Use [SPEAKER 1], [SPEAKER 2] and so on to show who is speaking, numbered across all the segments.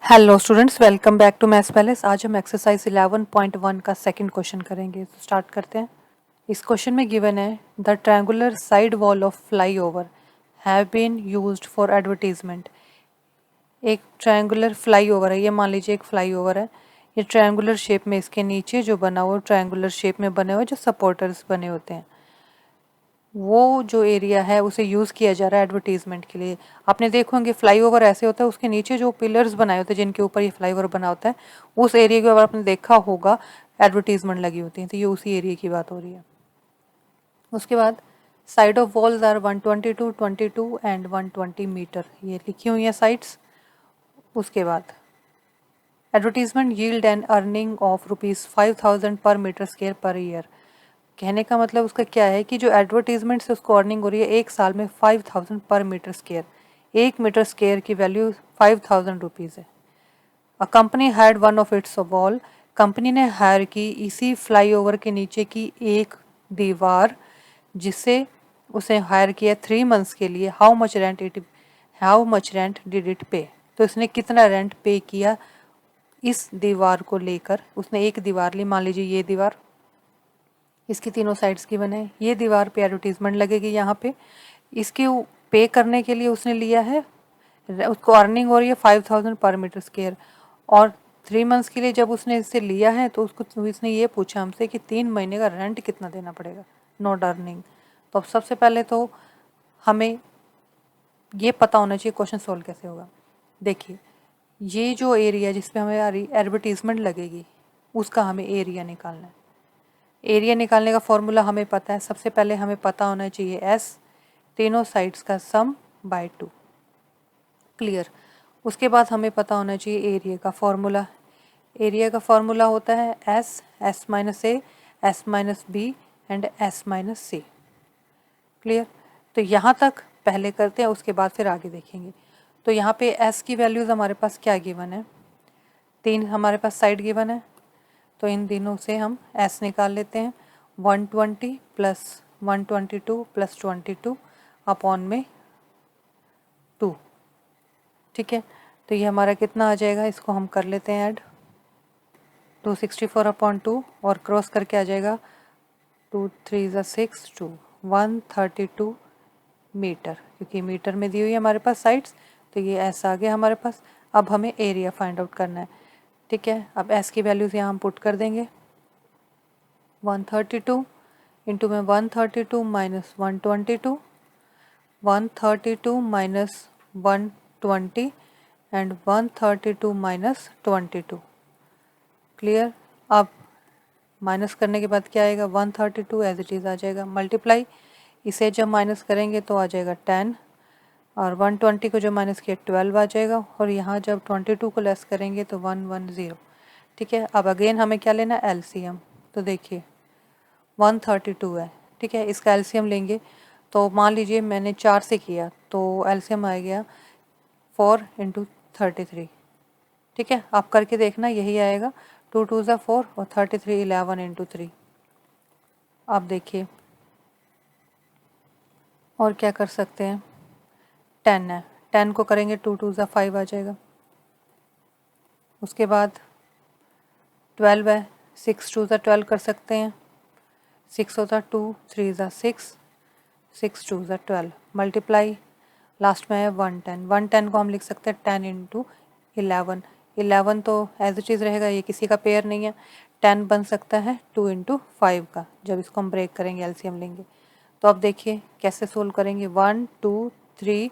[SPEAKER 1] Hello students, welcome back to maths palace. आज हम exercise 11.1 का सेकंड क्वेश्चन करेंगे। तो स्टार्ट करते हैं। इस क्वेश्चन में गिवन है the triangular side wall of flyover have been used for advertisement. एक ट्रायंगुलर फ्लाईओवर है, ये मान लीजिए एक फ्लाईओवर है। ये ट्रायंगुलर शेप में, इसके नीचे जो बना हुआ ट्रायंगुलर शेप में बने हुए जो सपोर्टर्स बने होते हैं, वो जो एरिया है उसे यूज़ किया जा रहा है एडवर्टीजमेंट के लिए। आपने देखो होंगे फ्लाईओवर ऐसे होता है, उसके नीचे जो पिलर्स बनाए होते हैं जिनके ऊपर ये फ्लाईओवर बना होता है, उस एरिया के ऊपर आपने देखा होगा एडवर्टीजमेंट लगी होती है। तो ये उसी एरिया की बात हो रही है। उसके बाद side of walls are 122, 22 and 120 metre, ये लिखी हुई है साइड्स। उसके बाद advertisement yield and earning of ₹5,000 per metre square per year. कहने का मतलब उसका क्या है कि जो एडवर्टीजमेंट से उसको अर्निंग हो रही है एक साल में 5,000 पर मीटर स्क्वायर। एक मीटर स्क्वायर की वैल्यू 5,000 रुपीज़ है। A company had one of its wall, company ने हायर की इसी फ्लाईओवर के नीचे की एक दीवार, जिसे उसे हायर किया 3 मंथ्स के लिए। How much rent did it पे। तो इसने कितना रेंट पे किया इस दीवार को लेकर। उसने एक दीवार ली, मान लीजिए ये दीवार, इसकी तीनों साइड्स की बने। ये दीवार पे एडवर्टीजमेंट लगेगी यहाँ पे। इसके पे करने के लिए उसने लिया है, उसको अर्निंग हो रही है 5,000 पर मीटर स्क्वायर। और 3 मंथ्स के लिए जब उसने इससे लिया है तो उसको इसने ये पूछा हमसे कि 3 महीने का रेंट कितना देना पड़ेगा, नॉट अर्निंग। तो अब सबसे पहले तो हमें ये पता होना चाहिए क्वेश्चन सोल्व कैसे होगा। देखिए, ये जो एरिया जिस पे हमें एडवर्टीजमेंट लगेगी उसका हमें एरिया निकालना है। एरिया निकालने का फॉर्मूला हमें पता है। सबसे पहले हमें पता होना चाहिए एस, तीनों साइड्स का सम बाय 2। क्लियर। उसके बाद हमें पता होना चाहिए एरिया का फॉर्मूला। एरिया का फॉर्मूला होता है S, S minus A, S minus B and S minus C. Clear. तो यहाँ तक पहले करते हैं, उसके बाद फिर आगे देखेंगे। तो यहाँ पे एस की वैल्यूज़ हमारे पास क्या गिवन है, 3 हमारे पास साइड गिवन है। तो इन दिनों से हम एस निकाल लेते हैं। 120 प्लस 122 प्लस 22 अपॉन में 2। ठीक है, तो ये हमारा कितना आ जाएगा, इसको हम कर लेते हैं ऐड। 264 अपॉन 2 और क्रॉस करके आ जाएगा 2 3 6 2 132 मीटर, क्योंकि मीटर में दी हुई है हमारे पास साइड्स। तो ये एस आ गया हमारे पास। अब हमें एरिया फाइंड आउट करना है। ठीक है, अब एस की वैल्यूज़ यहाँ हम पुट कर देंगे। 132 इंटू में 132 minus 122, 132 minus 120 and 132 minus 22। Clear. अब माइनस करने के बाद क्या आएगा, 132 एज इट इज़ आ जाएगा। मल्टीप्लाई, इसे जब माइनस करेंगे तो आ जाएगा 10, और 120 को जो माइनस किया 12 आ जाएगा, और यहाँ जब 22 को लेस करेंगे तो 110। ठीक है, अब अगेन हमें क्या लेना है, एलसीएम। तो देखिए 132 है। ठीक है, इसका एलसीएम लेंगे तो मान लीजिए मैंने 4 से किया तो एलसीएम आ गया 4 इंटू 33। ठीक है, आप करके देखना, यही आएगा। 2 2 ज़ा 4 और 33 11 इंटू 3। आप देखिए और क्या कर सकते हैं, 10 है, 10 को करेंगे 2 2 ज़ा 5 आ जाएगा। उसके बाद 12 है, 6 2 ज़ा 12 कर सकते हैं, 6 होता 2 3 ज़ा 6, 6 2 ज़ा 12। मल्टीप्लाई, लास्ट में है 110। 110 को हम लिख सकते हैं 10 इंटू 11। 11 तो एज इट इज़ रहेगा, ये किसी का पेयर नहीं है। 10 बन सकता है 2 इंटू 5 का, जब इसको हम ब्रेक करेंगे एलसीएम लेंगे। तो अब देखिए कैसे सोल्व करेंगे। 1 2 3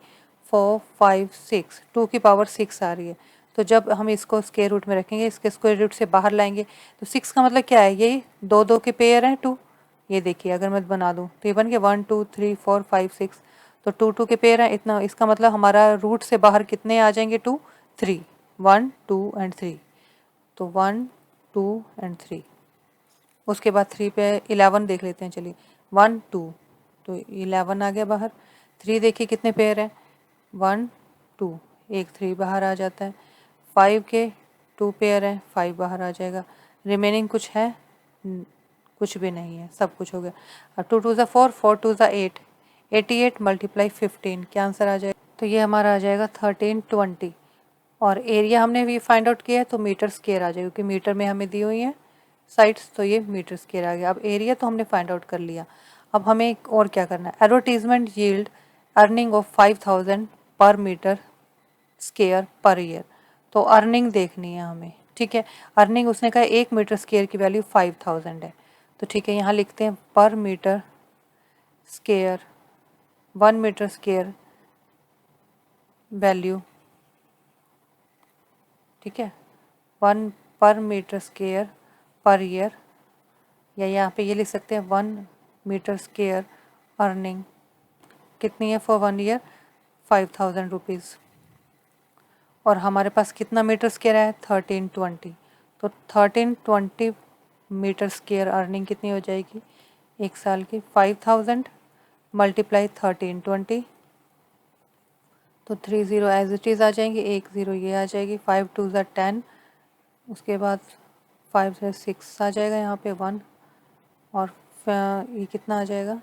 [SPEAKER 1] 4 5 6, 2 की पावर 6 आ रही है। तो जब हम इसको स्क्वायर रूट में रखेंगे, इसके स्क्वायर रूट से बाहर लाएंगे, तो 6 का मतलब क्या है, यही दो दो के पेयर हैं 2। ये देखिए अगर मैं बना दूँ तो ये बन गया 1 2 3 4 5 6। तो 2 2 के पेयर हैं इतना, इसका मतलब हमारा रूट से बाहर कितने आ जाएंगे, 2 3, 1 2 एंड 3। तो 1 2 एंड 3। उसके बाद 3 पे 11 देख लेते हैं, चलिए 1 2, तो 11 आ गया बाहर। 3 देखिए कितने पेयर हैं, 1 2, एक 3 बाहर आ जाता है। 5 के 2 पेयर हैं, 5 बाहर आ जाएगा। रिमेनिंग कुछ है, कुछ भी नहीं है, सब कुछ हो गया। और 2 2 ज़ा 4, 4 2 ज़ा 8, 88 मल्टीप्लाई 15, क्या आंसर आ जाएगा, तो ये हमारा आ जाएगा 1320। और एरिया हमने भी फाइंड आउट किया है तो मीटर स्क्वायर आ जाएगा, क्योंकि मीटर में हमें दी हुई है साइड्स, तो ये मीटर स्क्वायर आ गया। अब एरिया तो हमने फाइंड आउट कर लिया, अब हमें और क्या करना है। एडवर्टीजमेंट यील्ड अर्निंग ऑफ 5000 पर मीटर स्क्वायर पर ईयर, तो अर्निंग देखनी है हमें, ठीक है। अर्निंग उसने कहा 1 मीटर स्क्वायर की वैल्यू 5000 है, तो ठीक है यहाँ लिखते हैं per metre square 1 metre square value, ठीक है, 1 पर मीटर स्क्वायर पर ईयर, या यहाँ पे ये लिख सकते हैं 1 मीटर स्क्वायर अर्निंग कितनी है फॉर 1 ईयर 5000 रुपीज़। और हमारे पास कितना मीटर स्क्वायर है 1320, तो 1320 मीटर स्क्वायर अर्निंग कितनी हो जाएगी एक साल की 5000 मल्टीप्लाई 1320, तो 30 एज इट इज़ आ जाएंगे, 10 ये आ जाएगी, 5 2 10, उसके बाद 5 से 6 आ जाएगा यहाँ पे 1, और ये कितना आ जाएगा,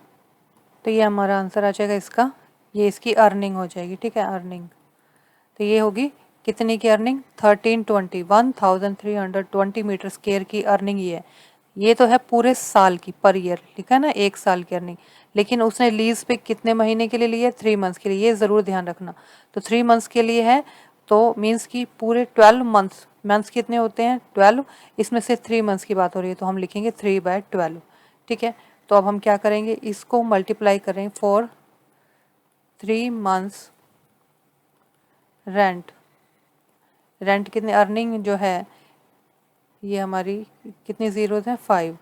[SPEAKER 1] तो ये हमारा आंसर आ जाएगा इसका, ये इसकी अर्निंग हो जाएगी, ठीक है अर्निंग। तो ये होगी कितने की अर्निंग 1320 1320 मीटर स्क्वायर की अर्निंग ये तो है पूरे साल की पर ईयर लिखा है ना, एक साल की अर्निंग, लेकिन उसने लीज पे कितने महीने के लिए लिया 3 मंथ्स के लिए, ये ज़रूर ध्यान रखना। तो 3 मंथ्स के लिए है, तो मीन्स कि पूरे 12 मंथ्स कितने होते हैं 12, इसमें से 3 मंथ्स की बात हो रही है, तो हम लिखेंगे 3/12, ठीक है। तो अब हम क्या करेंगे, इसको मल्टीप्लाई करें फॉर 3 मंथ्स रेंट कितने, अर्निंग जो है ये हमारी कितनी ज़ीरोज़ हैं 5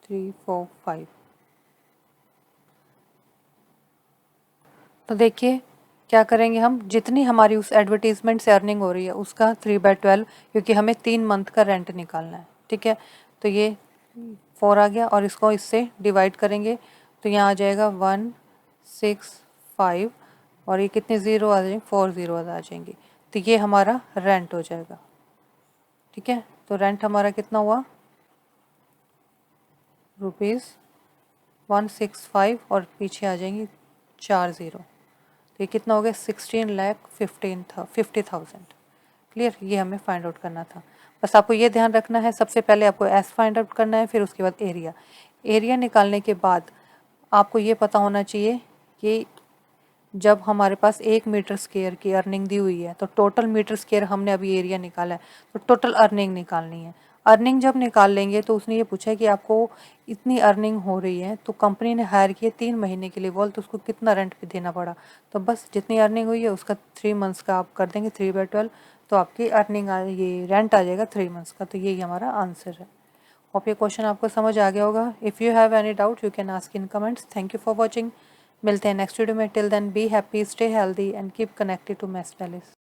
[SPEAKER 1] 3 4 5, तो देखिए क्या करेंगे हम, जितनी हमारी उस एडवर्टीजमेंट से अर्निंग हो रही है उसका 3/12, क्योंकि हमें 3 मंथ का रेंट निकालना है, ठीक है। तो ये 4 आ गया, और इसको इससे डिवाइड करेंगे तो यहाँ आ जाएगा 165, और ये कितने ज़ीरो आ जाएंगे 4 ज़ीरो आ जाएंगे, तो ये हमारा रेंट हो जाएगा, ठीक है। तो रेंट हमारा कितना हुआ ₹165, और पीछे आ जाएंगी 4 ज़ीरो, तो ये कितना हो गया 16,50,000। क्लियर, ये हमें फाइंड आउट करना था। बस आपको ये ध्यान रखना है, सबसे पहले आपको एस फाइंड आउट करना है, फिर उसके बाद एरिया निकालने के बाद आपको ये पता होना चाहिए कि जब हमारे पास 1 मीटर स्क्वायर की अर्निंग दी हुई है, तो टोटल मीटर स्क्वायर हमने अभी एरिया निकाला है, तो टोटल अर्निंग निकालनी है। अर्निंग जब निकाल लेंगे तो उसने ये पूछा है कि आपको इतनी अर्निंग हो रही है, तो कंपनी ने हायर किया 3 महीने के लिए बोल, तो उसको कितना रेंट पे देना पड़ा, तो बस जितनी अर्निंग हुई है उसका 3 मंथ्स का आप कर देंगे 3/12, तो आपकी अर्निंग ये रेंट आ जाएगा 3 मंथ्स का, तो यही हमारा आंसर है। होप ये क्वेश्चन आपको समझ आ गया होगा। If you have any doubt you can ask in comments. Thank you for watching, मिलते हैं नेक्स्ट वीडियो में। Till then be happy, stay healthy and keep connected to maths palace.